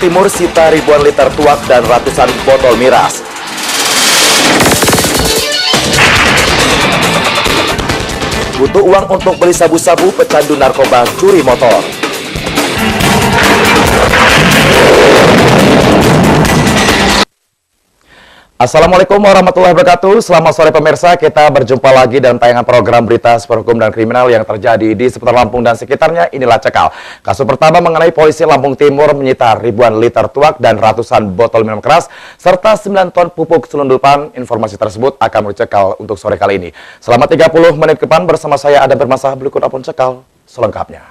Timur sita ribuan liter tuak dan ratusan botol miras. Butuh uang untuk beli sabu-sabu, pecandu narkoba curi motor. Assalamualaikum warahmatullahi wabarakatuh. Selamat sore pemirsa, kita berjumpa lagi dalam tayangan program berita seputar hukum dan kriminal yang terjadi di seputar Lampung dan sekitarnya. Inilah Cekal. Kasus pertama mengenai polisi Lampung Timur menyita ribuan liter tuak dan ratusan botol minum keras serta 9 ton pupuk selundupan. Informasi tersebut akan mencekal untuk sore kali ini. Selama 30 menit ke depan bersama saya Adam Bermasa, berikut apun Cekal selengkapnya.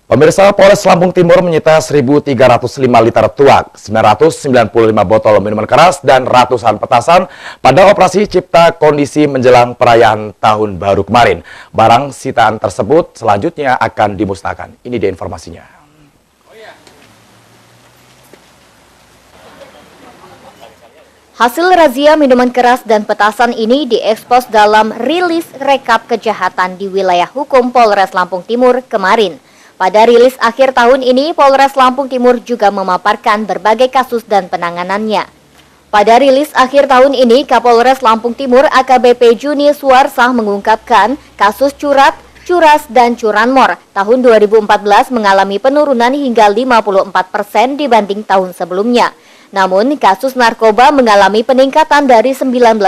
Pemirsa, Polres Lampung Timur menyita 1.305 liter tuak, 995 botol minuman keras, dan ratusan petasan pada operasi cipta kondisi menjelang perayaan Tahun Baru kemarin. Barang sitaan tersebut selanjutnya akan dimusnahkan. Ini dia informasinya. Hasil razia minuman keras dan petasan ini diekspos dalam rilis rekap kejahatan di wilayah hukum Polres Lampung Timur kemarin. Pada rilis akhir tahun ini, Polres Lampung Timur juga memaparkan berbagai kasus dan penanganannya. Pada rilis akhir tahun ini, Kapolres Lampung Timur AKBP Juni Suarsah mengungkapkan kasus curat, curas, dan curanmor tahun 2014 mengalami penurunan hingga 54% dibanding tahun sebelumnya. Namun, kasus narkoba mengalami peningkatan dari 19%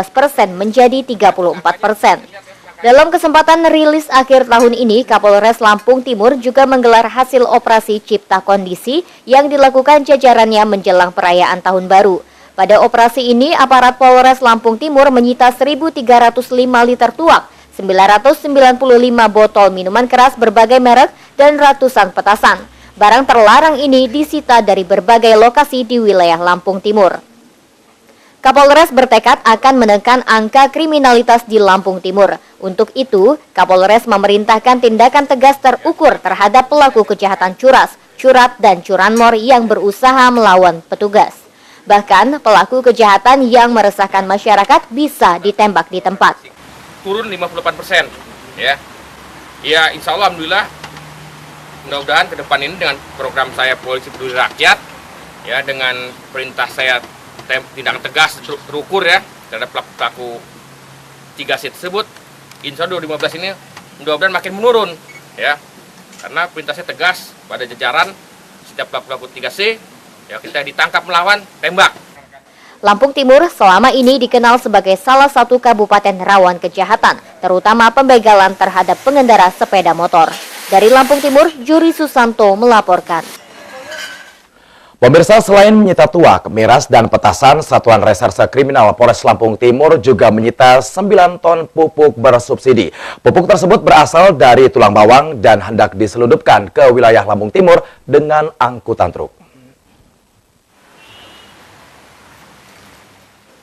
menjadi 34%. Dalam kesempatan rilis akhir tahun ini, Kapolres Lampung Timur juga menggelar hasil operasi cipta kondisi yang dilakukan jajarannya menjelang perayaan Tahun Baru. Pada operasi ini, aparat Polres Lampung Timur menyita 1.305 liter tuak, 995 botol minuman keras berbagai merek, dan ratusan petasan. Barang terlarang ini disita dari berbagai lokasi di wilayah Lampung Timur. Kapolres bertekad akan menekan angka kriminalitas di Lampung Timur. Untuk itu, Kapolres memerintahkan tindakan tegas terukur terhadap pelaku kejahatan curas, curat, dan curanmor yang berusaha melawan petugas. Bahkan, pelaku kejahatan yang meresahkan masyarakat bisa ditembak di tempat. Turun 58%, ya. Ya, insya Allah, alhamdulillah, mudah-mudahan ke depan ini dengan program saya Polisi Peduli Rakyat, ya, dengan perintah saya tindakan tegas terukur ya terhadap pelaku 3C tersebut, insya Allah 2015 ini mudah-mudahan makin menurun ya, karena perintahnya tegas pada jajaran setiap pelaku 3C ya, kita ditangkap melawan tembak. Lampung Timur selama ini dikenal sebagai salah satu kabupaten rawan kejahatan, terutama pembegalan terhadap pengendara sepeda motor. Dari Lampung Timur, Juri Susanto melaporkan. Pemirsa, selain menyita tuak, miras, dan petasan, Satuan Reserse Kriminal Polres Lampung Timur juga menyita 9 ton pupuk bersubsidi. Pupuk tersebut berasal dari tulang bawang dan hendak diselundupkan ke wilayah Lampung Timur dengan angkutan truk.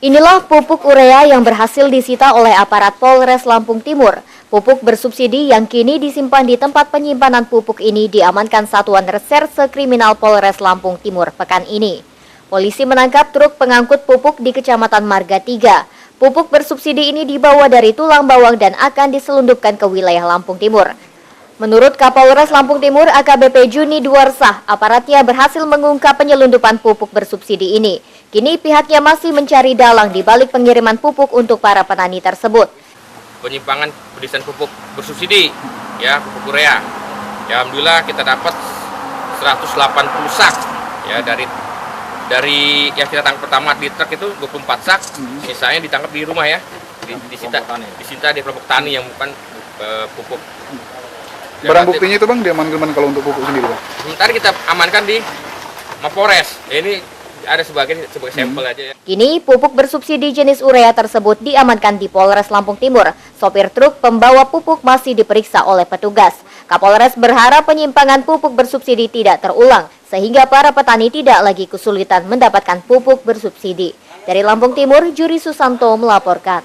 Inilah pupuk urea yang berhasil disita oleh aparat Polres Lampung Timur. Pupuk bersubsidi yang kini disimpan di tempat penyimpanan pupuk ini diamankan Satuan Reserse Kriminal Polres Lampung Timur pekan ini. Polisi menangkap truk pengangkut pupuk di Kecamatan Marga 3. Pupuk bersubsidi ini dibawa dari tulang bawang dan akan diselundupkan ke wilayah Lampung Timur. Menurut Kapolres Lampung Timur AKBP Juni Duarsah, aparatnya berhasil mengungkap penyelundupan pupuk bersubsidi ini. Kini pihaknya masih mencari dalang di balik pengiriman pupuk untuk para petani tersebut. Penyimpangan pedistribusian pupuk bersubsidi ya, pupuk urea ya, alhamdulillah kita dapat 180 sak ya, dari yang kita tangkap pertama di truk itu 24 sak, sisanya ditangkap di rumah ya, disita di kelompok tani yang bukan pupuk. Barang buktinya itu Bang diamankan kalau untuk pupuk sendiri Bang? Sementara kita amankan di Mapores ya, ini ada sebagai sampel aja ya. Kini pupuk bersubsidi jenis urea tersebut diamankan di Polres Lampung Timur. Sopir truk pembawa pupuk masih diperiksa oleh petugas. Kapolres berharap penyimpangan pupuk bersubsidi tidak terulang, sehingga para petani tidak lagi kesulitan mendapatkan pupuk bersubsidi. Dari Lampung Timur, Juri Susanto melaporkan.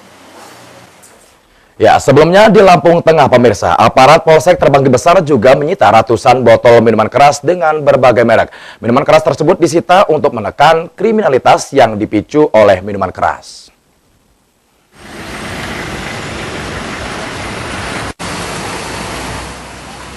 Ya, sebelumnya di Lampung Tengah, pemirsa, aparat Polsek Terbanggi Besar juga menyita ratusan botol minuman keras dengan berbagai merek. Minuman keras tersebut disita untuk menekan kriminalitas yang dipicu oleh minuman keras.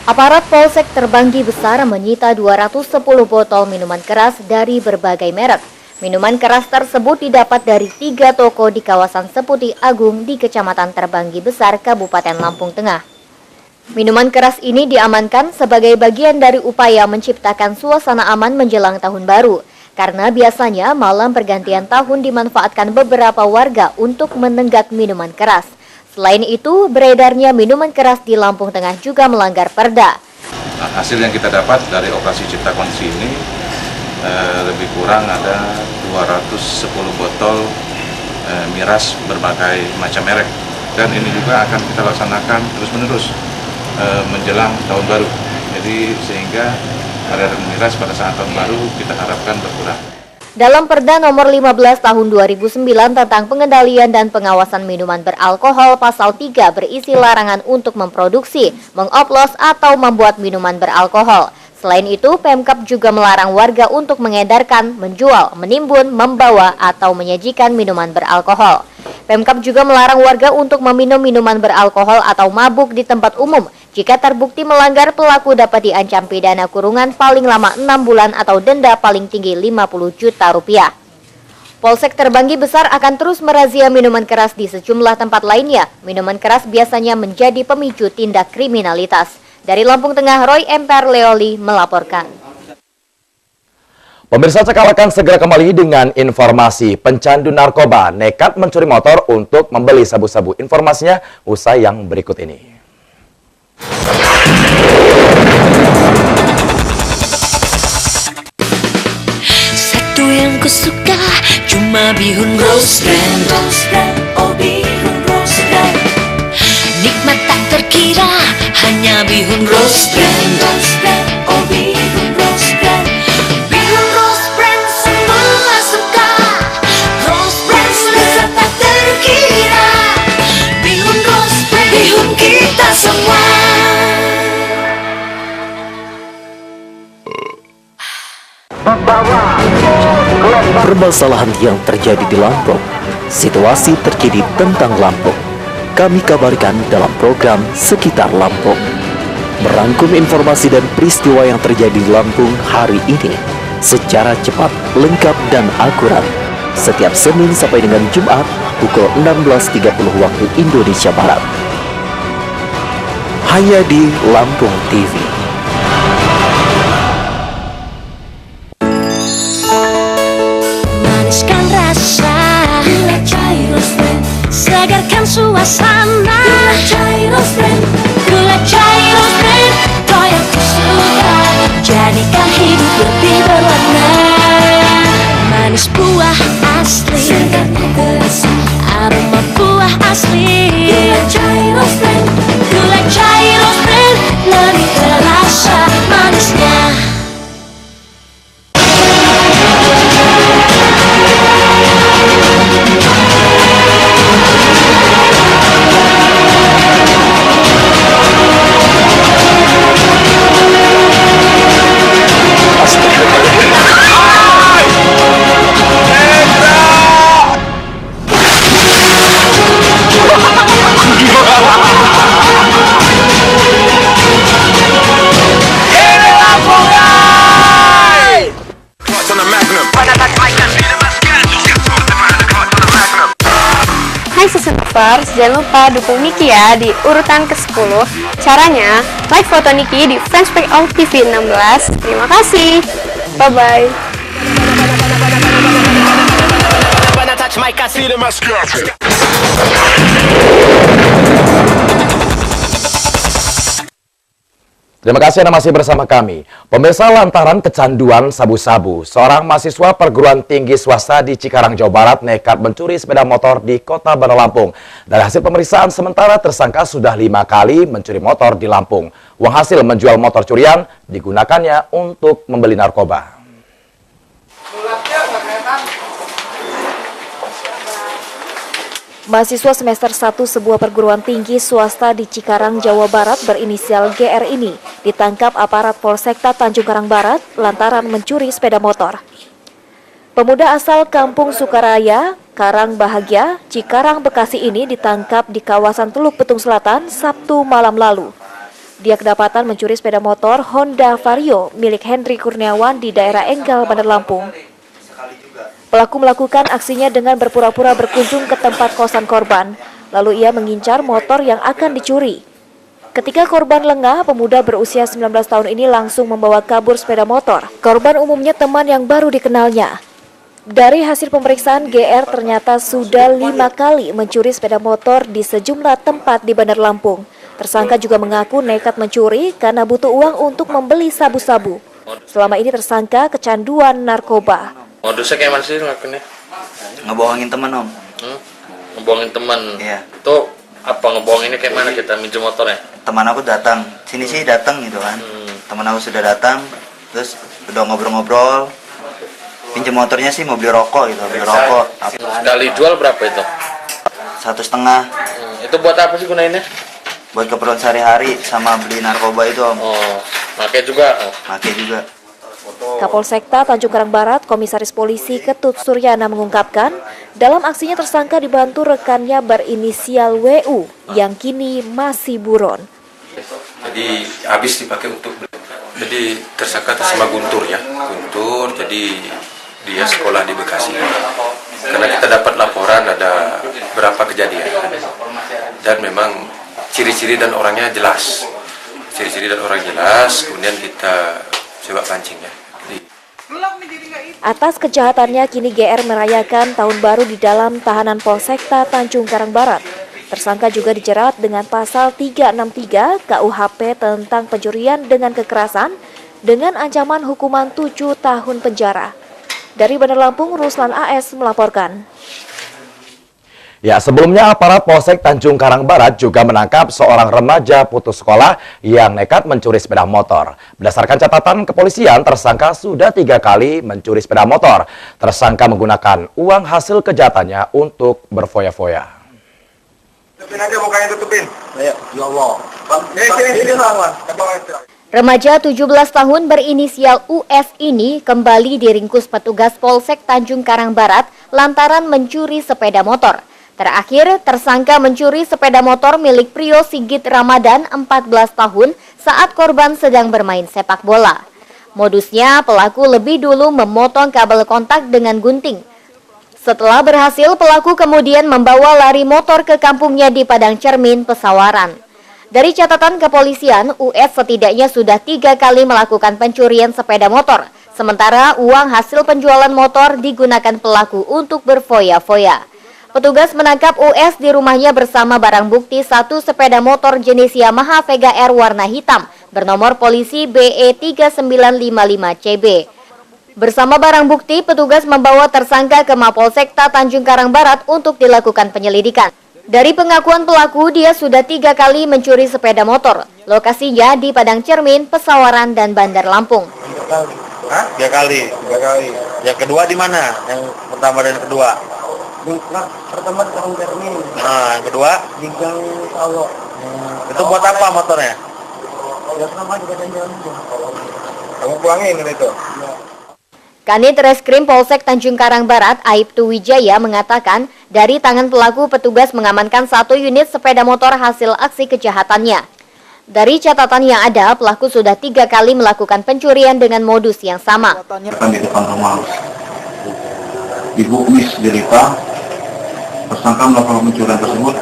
Aparat Polsek Terbanggi Besar menyita 210 botol minuman keras dari berbagai merek. Minuman keras tersebut didapat dari 3 toko di kawasan Seputi Agung di Kecamatan Terbanggi Besar, Kabupaten Lampung Tengah. Minuman keras ini diamankan sebagai bagian dari upaya menciptakan suasana aman menjelang tahun baru. Karena biasanya malam pergantian tahun dimanfaatkan beberapa warga untuk menenggak minuman keras. Selain itu, beredarnya minuman keras di Lampung Tengah juga melanggar perda. Nah, hasil yang kita dapat dari operasi cipta kondisi ini lebih kurang ada 210 botol miras berbagai macam merek. Dan ini juga akan kita laksanakan terus-menerus menjelang tahun baru. Jadi sehingga peredaran miras pada saat tahun baru kita harapkan berkurang. Dalam Perda Nomor 15 Tahun 2009 tentang pengendalian dan pengawasan minuman beralkohol, Pasal 3 berisi larangan untuk memproduksi, mengoplos atau membuat minuman beralkohol. Selain itu, Pemkab juga melarang warga untuk mengedarkan, menjual, menimbun, membawa, atau menyajikan minuman beralkohol. Pemkab juga melarang warga untuk meminum minuman beralkohol atau mabuk di tempat umum. Jika terbukti melanggar, pelaku dapat diancam pidana kurungan paling lama 6 bulan atau denda paling tinggi 50 juta rupiah. Polsek Terbanggi Besar akan terus merazia minuman keras di sejumlah tempat lainnya. Minuman keras biasanya menjadi pemicu tindak kriminalitas. Dari Lampung Tengah, Roy Emper Leoli melaporkan. Pemirsa, Cekal akan segera kembali dengan informasi pencandu narkoba nekat mencuri motor untuk membeli sabu-sabu. Informasinya usai yang berikut ini. Satu yang kusuka cuma bihun rose brand, oh bihun rose brand. Nikmat tak terkira hanya bihun rose brand, oh bihun rose brand. Bihun rose brand semua suka, rose brand lezat tak terkira. Bihun rose brand, bihun kita semua. Permasalahan yang terjadi di Lampung, situasi terkini tentang Lampung, kami kabarkan dalam program Sekitar Lampung. Merangkum informasi dan peristiwa yang terjadi di Lampung hari ini secara cepat, lengkap, dan akurat. Setiap Senin sampai dengan Jumat pukul 16.30 waktu Indonesia Barat. Hanya di Lampung TV. Maniskan rasa, gula cair rose brand, segarkan suasana, gula cair rose brand, gula cair rose brand, kau yang kusuka, jadikan hidup lebih berwarna. Manis buah asli, segarnya terasa, aroma buah asli, gula cair rose brand, gula cair rose brand, lebih terasa manisnya. Jangan lupa dukung Niki ya di urutan ke-10. Caranya, like foto Niki di fanspage Out TV 16. Terima kasih. Bye-bye. Terima kasih Anda masih bersama kami. Pemirsa, lantaran kecanduan sabu-sabu, seorang mahasiswa perguruan tinggi swasta di Cikarang, Jawa Barat nekat mencuri sepeda motor di Kota Bandar Lampung. Dari hasil pemeriksaan sementara, tersangka sudah 5 kali mencuri motor di Lampung. Uang hasil menjual motor curian digunakannya untuk membeli narkoba. Mahasiswa semester 1 sebuah perguruan tinggi swasta di Cikarang, Jawa Barat berinisial GR ini ditangkap aparat Polsekta Tanjung Karang Barat lantaran mencuri sepeda motor. Pemuda asal Kampung Sukaraya, Karang Bahagia, Cikarang, Bekasi ini ditangkap di kawasan Teluk Betung Selatan Sabtu malam lalu. Dia kedapatan mencuri sepeda motor Honda Vario milik Henry Kurniawan di daerah Enggal, Bandar Lampung. Pelaku melakukan aksinya dengan berpura-pura berkunjung ke tempat kosan korban, lalu ia mengincar motor yang akan dicuri. Ketika korban lengah, pemuda berusia 19 tahun ini langsung membawa kabur sepeda motor. Korban umumnya teman yang baru dikenalnya. Dari hasil pemeriksaan, GR ternyata sudah 5 kali mencuri sepeda motor di sejumlah tempat di Bandar Lampung. Tersangka juga mengaku nekat mencuri karena butuh uang untuk membeli sabu-sabu. Selama ini tersangka kecanduan narkoba. Modusnya kayak mana sih ngelakuinnya? Ngebohongin teman, Om. Ngebohongin teman? Iya. Itu apa ngebohonginnya kayak mana, kita minjem motornya? Teman aku datang, sini sih datang gitu kan. Teman aku sudah datang, terus udah ngobrol-ngobrol. Pinjam motornya sih mau beli rokok gitu, beli rokok. Sekali jual berapa itu? 1,5. Itu buat apa sih gunainnya? Buat keperluan sehari-hari sama beli narkoba itu, Om. Oh, pakai juga? Pakai juga. Kapolsekta Tanjung Karang Barat, Komisaris Polisi Ketut Suryana mengungkapkan, dalam aksinya tersangka dibantu rekannya berinisial WU yang kini masih buron. Jadi habis dipakai untuk jadi tersangka atas nama Guntur ya. Guntur, jadi dia sekolah di Bekasi. Karena kita dapat laporan ada berapa kejadian. Dan memang ciri-ciri dan orangnya jelas. Ciri-ciri dan orang jelas, kemudian kita coba pancing ya. Atas kejahatannya, kini GR merayakan tahun baru di dalam tahanan Polsekta Tanjung Karang Barat. Tersangka juga dijerat dengan pasal 363 KUHP tentang pencurian dengan kekerasan dengan ancaman hukuman 7 tahun penjara. Dari Bandar Lampung, Ruslan AS melaporkan. Ya, sebelumnya aparat Polsek Tanjung Karang Barat juga menangkap seorang remaja putus sekolah yang nekat mencuri sepeda motor. Berdasarkan catatan kepolisian, tersangka sudah 3 kali mencuri sepeda motor. Tersangka menggunakan uang hasil kejahatannya untuk berfoya-foya. Tutupin aja mukanya, tutupin. Ayo, ya Allah. Remaja 17 tahun berinisial US ini kembali diringkus petugas Polsek Tanjung Karang Barat lantaran mencuri sepeda motor. Terakhir, tersangka mencuri sepeda motor milik Prio Sigit Ramadan 14 tahun saat korban sedang bermain sepak bola. Modusnya, pelaku lebih dulu memotong kabel kontak dengan gunting. Setelah berhasil, pelaku kemudian membawa lari motor ke kampungnya di Padang Cermin, Pesawaran. Dari catatan kepolisian, US setidaknya sudah 3 kali melakukan pencurian sepeda motor. Sementara uang hasil penjualan motor digunakan pelaku untuk berfoya-foya. Petugas menangkap US di rumahnya bersama barang bukti 1 sepeda motor jenis Yamaha Vega R warna hitam bernomor polisi BE 3955CB. Bersama barang bukti, petugas membawa tersangka ke Mapolsekta Tanjung Karang Barat untuk dilakukan penyelidikan. Dari pengakuan pelaku, dia sudah 3 kali mencuri sepeda motor. Lokasinya di Padang Cermin, Pesawaran, dan Bandar Lampung. 3 kali. Yang kedua di mana? Yang pertama dan kedua? Pertama di Padang Cermin. Nah, yang kedua? Di Gang Salo. Itu buat apa motornya? Ya sama juga jalan juga. Kamu pulangin itu? Kanit Reskrim Polsek Tanjung Karang Barat, Aibtu Wijaya mengatakan, dari tangan pelaku petugas mengamankan 1 unit sepeda motor hasil aksi kejahatannya. Dari catatan yang ada, pelaku sudah 3 kali melakukan pencurian dengan modus yang sama. Di depan rumah Ibu Miss Delita, tersangka melakukan pencurian tersebut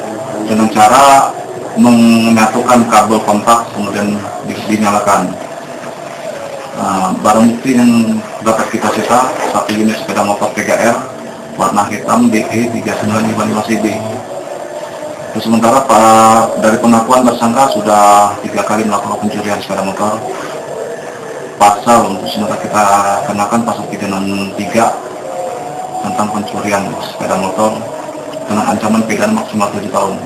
dengan cara menyatukan kabel kontak kemudian dinyalakan. Barang bukti yang dapat kita sita 1 unit sepeda motor Vega R warna hitam BE 3955CB. Sementara dari pengakuan tersangka sudah 3 kali melakukan pencurian sepeda motor. Pasal untuk sementara kita kenakan pasal 363 tentang pencurian sepeda motor dengan ancaman pidana maksimal 7 tahun.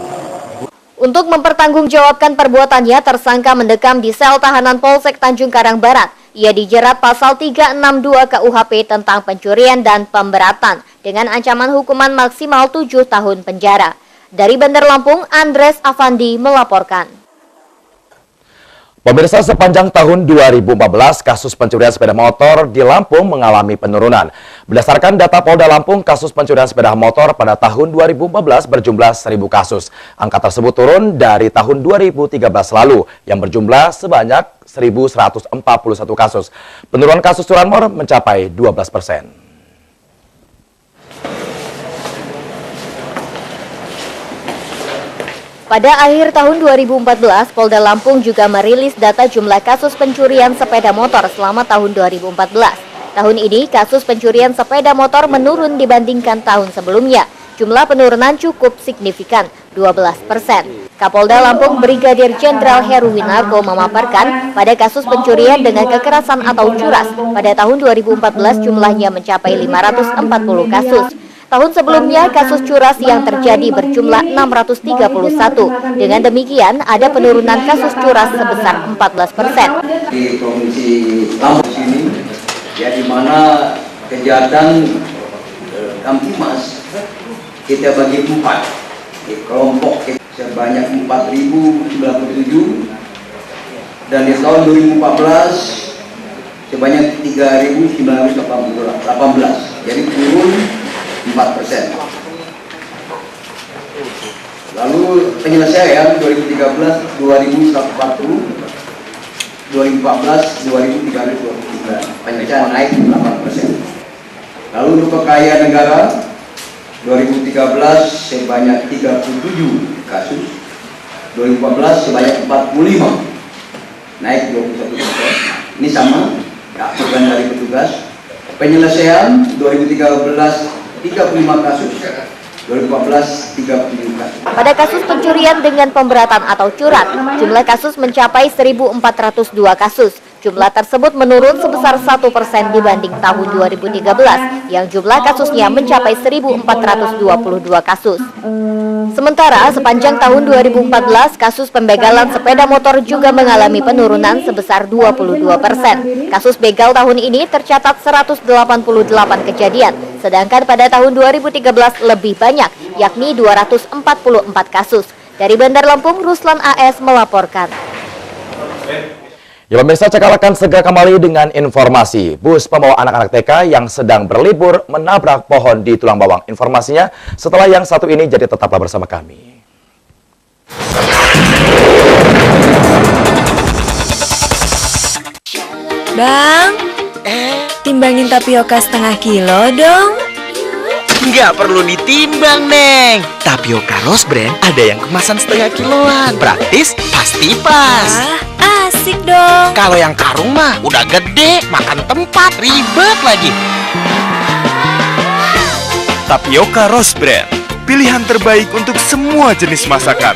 Untuk mempertanggungjawabkan perbuatannya, tersangka mendekam di sel tahanan Polsek Tanjung Karang Barat. Ia dijerat pasal 362 KUHP tentang pencurian dan pemberatan dengan ancaman hukuman maksimal 7 tahun penjara. Dari Bandar Lampung, Andres Afandi melaporkan. Pemirsa, sepanjang tahun 2014, kasus pencurian sepeda motor di Lampung mengalami penurunan. Berdasarkan data Polda Lampung, kasus pencurian sepeda motor pada tahun 2014 berjumlah 1.000 kasus. Angka tersebut turun dari tahun 2013 lalu yang berjumlah sebanyak 1.141 kasus. Penurunan kasus curanmor mencapai 12%. Pada akhir tahun 2014, Polda Lampung juga merilis data jumlah kasus pencurian sepeda motor selama tahun 2014. Tahun ini, kasus pencurian sepeda motor menurun dibandingkan tahun sebelumnya. Jumlah penurunan cukup signifikan, 12%. Kapolda Lampung Brigadir Jenderal Heruwinarko memaparkan, pada kasus pencurian dengan kekerasan atau curas, pada tahun 2014 jumlahnya mencapai 540 kasus. Tahun sebelumnya, kasus curas yang terjadi berjumlah 631. Dengan demikian, ada penurunan kasus curas sebesar 14%. Di Provinsi Lampung ini, ya di mana kejahatan Kamtimas kita bagi 4 di kelompok sebanyak 4.097 dan di tahun 2014 sebanyak 3.918, jadi turun 4%. Lalu penyelesaian 2013 2.140, 2014 2.329, penyelesaian naik 8%. Lalu untuk kekayaan negara 2013 sebanyak 37 kasus, 2014 sebanyak 45, naik 21%. Ini sama, bukan dari petugas. Penyelesaian 2013 35 kasus, 2014 37 kasus. Pada kasus pencurian dengan pemberatan atau curat, jumlah kasus mencapai 1.402 kasus. Jumlah tersebut menurun sebesar 1% dibanding tahun 2013, yang jumlah kasusnya mencapai 1.422 kasus. Sementara sepanjang tahun 2014, kasus pembegalan sepeda motor juga mengalami penurunan sebesar 22%. Kasus begal tahun ini tercatat 188 kejadian, sedangkan pada tahun 2013 lebih banyak, yakni 244 kasus. Dari Bandar Lampung, Ruslan AS melaporkan. Ya pemirsa, Cekal akan segera kembali dengan informasi. Bus pembawa anak-anak TK yang sedang berlibur menabrak pohon di Tulang Bawang. Informasinya setelah yang satu ini, jadi tetaplah bersama kami. Bang, timbangin tapioka setengah kilo dong. Nggak perlu ditimbang, Neng. Tapioka Rose Brand ada yang kemasan setengah kiloan. Praktis, pasti pas. Asik dong. Kalau yang karung mah udah gede, makan tempat, ribet lagi. Tapioka Rose Brand, pilihan terbaik untuk semua jenis masakan.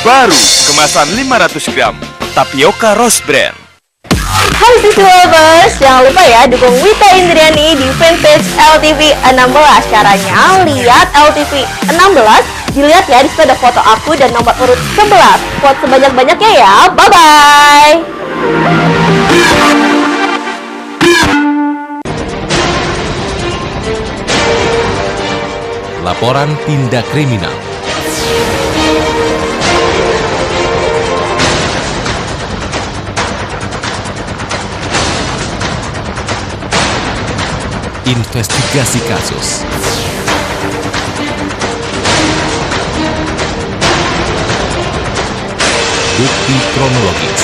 Baru, kemasan 500 gram. Tapioka Rose Brand. Hai Sisi Lovers, jangan lupa ya dukung Wita Indriani di fanpage LTV 16. Caranya lihat LTV 16, dilihat ya, di situ ada foto aku dan nomor urut 11. Vote sebanyak-banyaknya ya, bye-bye. Laporan tindak kriminal. Investigasi kasus. Bukti kronologis.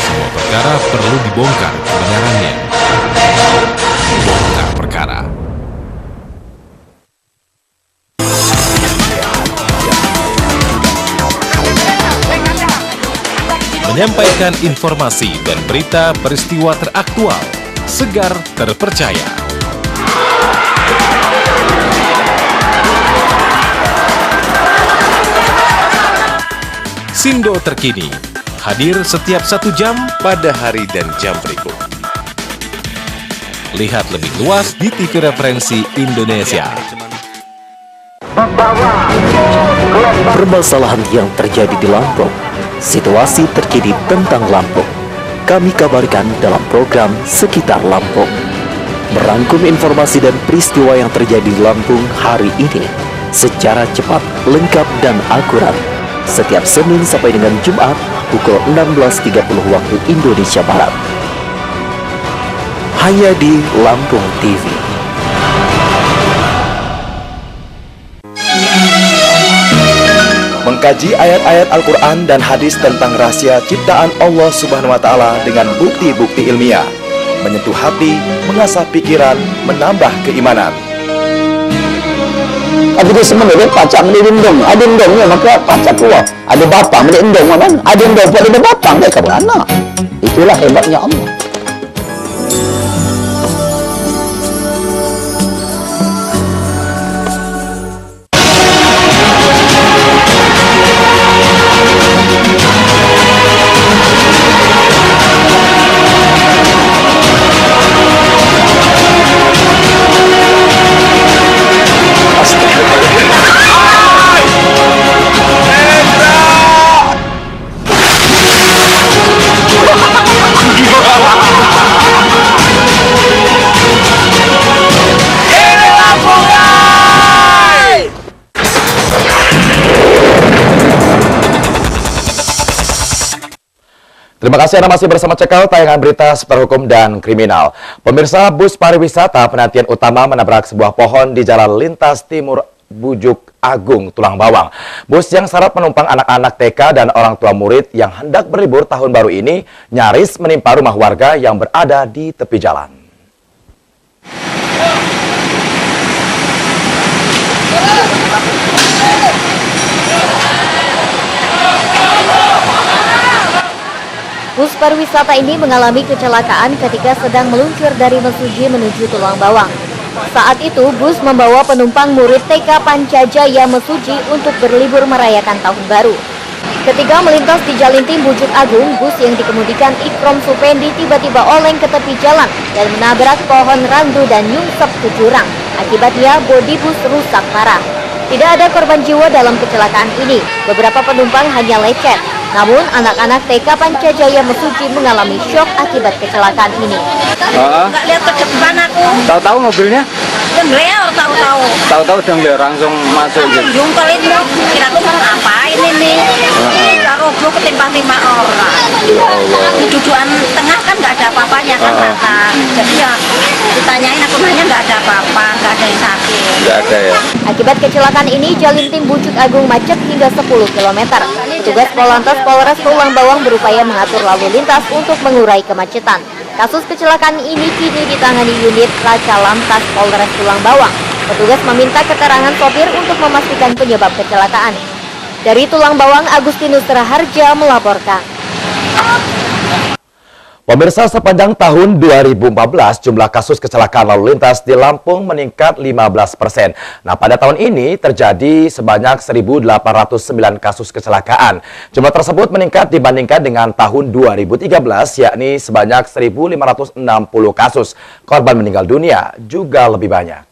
Semua perkara perlu dibongkar kebenarannya. Bongkar perkara. Menyampaikan informasi dan berita peristiwa teraktual, segar terpercaya. Sindo terkini, hadir setiap 1 jam pada hari dan jam berikut. Lihat lebih luas di TV Referensi Indonesia. Permasalahan yang terjadi di Lampung, situasi terkini tentang Lampung, kami kabarkan dalam program Sekitar Lampung. Merangkum informasi dan peristiwa yang terjadi di Lampung hari ini. secara cepat, lengkap, dan akurat. Setiap Senin sampai dengan Jumat pukul 16.30 waktu Indonesia Barat. Hanya di Lampung TV. Mengkaji ayat-ayat Al-Quran dan hadis tentang rahasia ciptaan Allah Subhanahu wa Ta'ala dengan bukti-bukti ilmiah, menyentuh hati, mengasah pikiran, menambah keimanan. Tapi dia sebenarnya pacak melindung, ada indungnya maka pacak keluar. Ada bapak melindung, kan? Ada indung, ada bapak mereka beranak. Itulah hebatnya Allah. Terima kasih Anda masih bersama Cekal, tayangan berita seputar hukum dan kriminal. Pemirsa, bus pariwisata penantian utama menabrak sebuah pohon di Jalan Lintas Timur Bujuk Agung, Tulang Bawang. Bus yang syarat penumpang anak-anak TK dan orang tua murid yang hendak berlibur tahun baru ini nyaris menimpa rumah warga yang berada di tepi jalan. Bus pariwisata ini mengalami kecelakaan ketika sedang meluncur dari Mesuji menuju Tulang Bawang. Saat itu, bus membawa penumpang murid TK Pancajaya Mesuji untuk berlibur merayakan Tahun Baru. Ketika melintas di Jalintim Bujuk Agung, bus yang dikemudikan Ikrom Supendi tiba-tiba oleng ke tepi jalan dan menabrak pohon randu dan nyungsep ke jurang. Akibatnya, bodi bus rusak parah. Tidak ada korban jiwa dalam kecelakaan ini. Beberapa penumpang hanya lecet. Namun, anak-anak TK Pancajaya Mesuji mengalami syok akibat kecelakaan ini. Nggak lihat ke depan aku. Tahu-tahu mobilnya? Dengleor tahu-tahu. Tahu-tahu dengleor langsung masuk gitu. Jungkel itu, kira aku mau ngapain ini? Taruh bro ketimpa-timpa orang. Dudukan tengah kan nggak ada apa-apanya kan rata. Jadi ya ditanyain aku nanya nggak ada apa-apa, nggak ada yang sakit. Nggak ada ya. Akibat kecelakaan ini, Jalintim Bujuk Agung macet hingga 10 km. Petugas Polantas Polres Tulang Bawang berupaya mengatur lalu lintas untuk mengurai kemacetan. Kasus kecelakaan ini kini ditangani unit Laka Lantas Polres Tulang Bawang. Petugas meminta keterangan sopir untuk memastikan penyebab kecelakaan. Dari Tulang Bawang, Agustinus Raharja melaporkan. Pemirsa, sepanjang tahun 2014, jumlah kasus kecelakaan lalu lintas di Lampung meningkat 15%. Nah, pada tahun ini terjadi sebanyak 1.809 kasus kecelakaan. Jumlah tersebut meningkat dibandingkan dengan tahun 2013, yakni sebanyak 1.560 kasus. Korban meninggal dunia juga lebih banyak.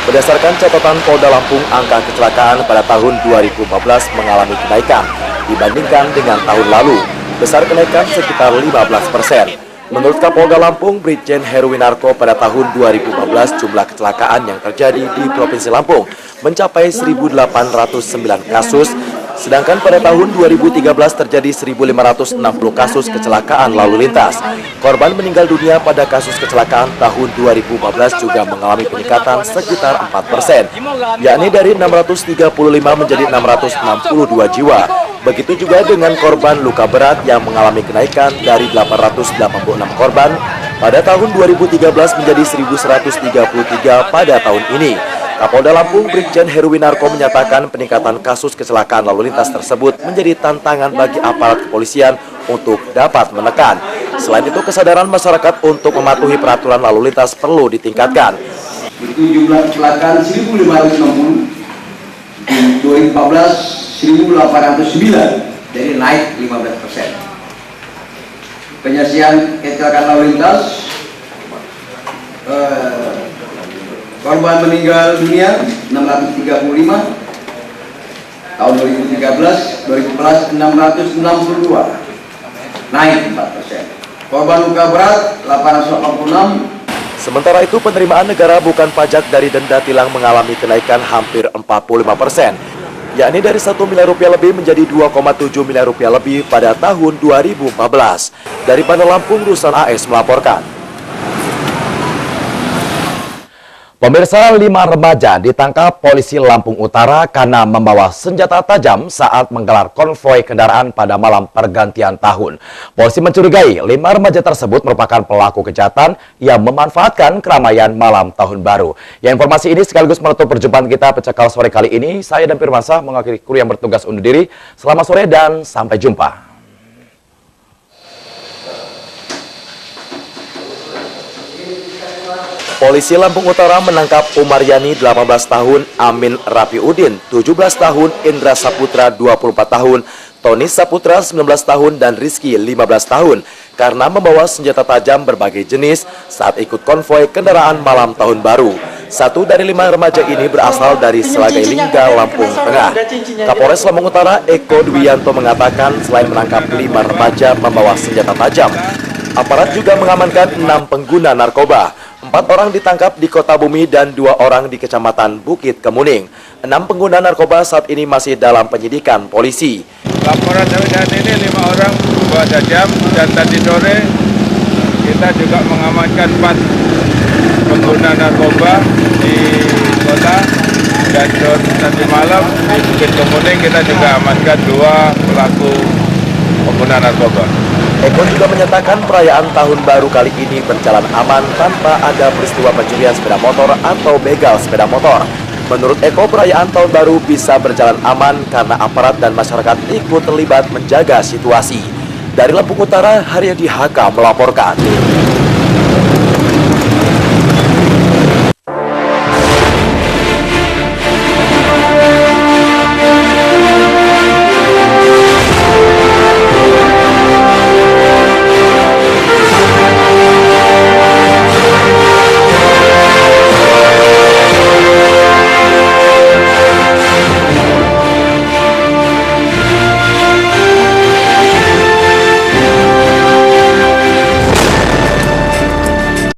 Berdasarkan catatan Polda Lampung, angka kecelakaan pada tahun 2014 mengalami kenaikan dibandingkan dengan tahun lalu. Besar kenaikan sekitar 15%. Menurut Kapolda Lampung, Brigjen Heruwinarko, pada tahun 2015 jumlah kecelakaan yang terjadi di Provinsi Lampung mencapai 1.809 kasus, sedangkan pada tahun 2013 terjadi 1.560 kasus kecelakaan lalu lintas. Korban meninggal dunia pada kasus kecelakaan tahun 2015 juga mengalami peningkatan sekitar 4%, yakni dari 635 menjadi 662 jiwa. Begitu juga dengan korban luka berat yang mengalami kenaikan dari 886 korban pada tahun 2013 menjadi 1.133 pada tahun ini. Kapolda Lampung Brigjen Heruwinarko menyatakan peningkatan kasus kecelakaan lalu lintas tersebut menjadi tantangan bagi aparat kepolisian untuk dapat menekan. Selain itu, kesadaran masyarakat untuk mematuhi peraturan lalu lintas perlu ditingkatkan. Itu jumlah kecelakaan 1.560, di 2014 1.809, jadi naik 15%. Penyelesaian kecelakaan lalu lintas, korban meninggal dunia 635, tahun 2013, 2014 662, naik 4%. Korban luka berat 886. Sementara itu penerimaan negara bukan pajak dari denda tilang mengalami kenaikan hampir 45%, yakni dari 1 miliar rupiah lebih menjadi 2,7 miliar rupiah lebih pada tahun 2014. Dari Bandar Lampung, Ruslan AS melaporkan. Pemirsa, 5 remaja ditangkap polisi Lampung Utara karena membawa senjata tajam saat menggelar konvoi kendaraan pada malam pergantian tahun. Polisi mencurigai 5 remaja tersebut merupakan pelaku kejahatan yang memanfaatkan keramaian malam tahun baru. Ya, informasi ini sekaligus menutup perjumpaan kita Pecakal sore kali ini. Saya dan Firmansyah mengakhiri kru yang bertugas undur diri. Selamat sore dan sampai jumpa. Polisi Lampung Utara menangkap Umar Yani 18 tahun, Amin Rafiudin 17 tahun, Indra Saputra 24 tahun, Tony Saputra 19 tahun, dan Rizky 15 tahun karena membawa senjata tajam berbagai jenis saat ikut konvoi kendaraan malam tahun baru. 1 dari 5 remaja ini berasal dari Selagai Lingga, Lampung Tengah. Kapolres Lampung Utara Eko Dwianto mengatakan selain menangkap 5 remaja membawa senjata tajam, aparat juga mengamankan 6 pengguna narkoba. 4 orang ditangkap di Kota Bumi dan 2 orang di Kecamatan Bukit Kemuning. 6 pengguna narkoba saat ini masih dalam penyidikan polisi. Laporan sampai saat ini 5 orang bawa tajam, dan tadi sore kita juga mengamankan 4 pengguna narkoba di kota, dan nanti malam di Bukit Kemuning kita juga amankan 2 pelaku pengguna narkoba. Eko juga menyatakan perayaan tahun baru kali ini berjalan aman tanpa ada peristiwa pencurian sepeda motor atau begal sepeda motor. Menurut Eko, perayaan tahun baru bisa berjalan aman karena aparat dan masyarakat ikut terlibat menjaga situasi. Dari Lampung Utara, Haryadi Haka melaporkan.